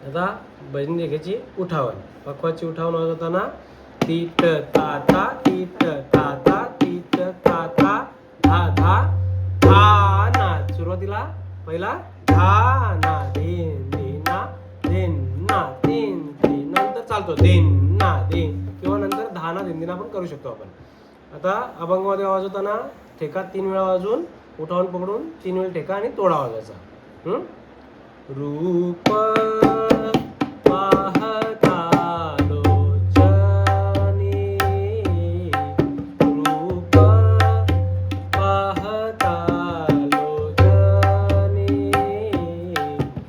आता भजनी रेखेची उठावन, पखवाची उठावन वाजवताना तीट ता ता तीट ता ता तीट ता ता धा धा धा ना. सुरुवातीला पहिला धा ना धीन धीना धीन ना धीन धीन, नंतर चालतो धीन ना धीन, किंवा नंतर धा ना धीन धीन आपण करू शकतो आपण. आता अभंगमध्ये वाजवताना ठेका 3 वेळा वाजवून उठावन पकडून 3 वेळा ठेका आणि तोडा वाजवायचा. रूप पाहता लोचनी, रूप पाहता लोचनी,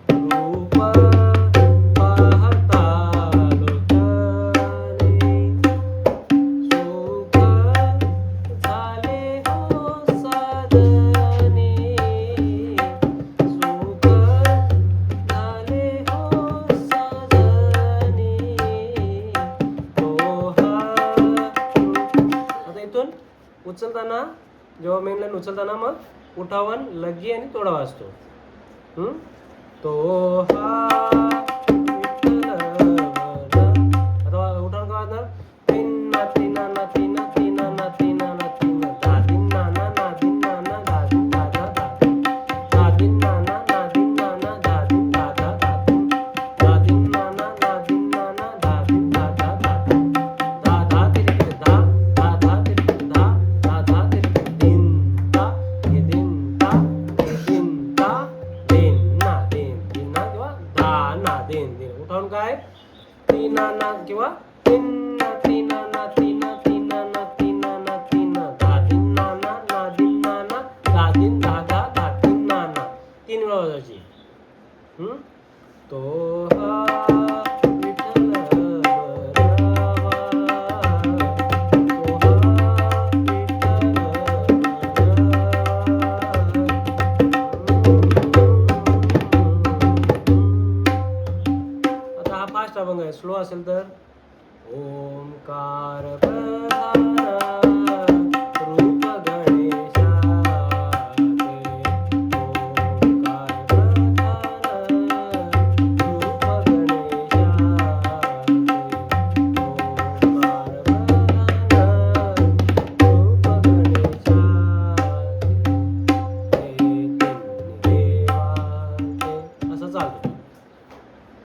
रूप पाहता लोचनी, सुख झाले हो सजनी, सुख झाले हो सजनी, आता इथून उचलताना, जेव्हा मेन लाईन उचलताना मग उठावन, लग्गी आणि तोडा वाजतो. तो हा विठ्ठल आता उठावन का वाजणार? तीना तीना ना तीना तीना ना तीना ना तीना धा दिन ना ना ना दिन ना ना धा दिन धा धा धा दिन धा दिन ना ना ना दिन ना ना धा दिन धा धा धा दिन धा दिन ना ना ना दिन ना ना धा दिन धा धा धा दिन धा धा तिरके धा धा धा तिरके धा धा धा तिरके दिन ता हे दिन ता हे दिन ता दिन ना दिन दिन ना किंवा धा ना दिन दिन. उठावून काय? तीना ना किंवा तीन ना तीना ना तीना तीना ना तीना ना तीना धा दिन ना ना ना दिन ना ना धा दिन धा धा धा दिन ना ना, 3 वेळा वाजवायची. तो हा विठ्ठल बरवा, तो हा विठ्ठल बरवा. आता हा फास्ट अभंग आहे, स्लो असेल तर ओंकार प्रधान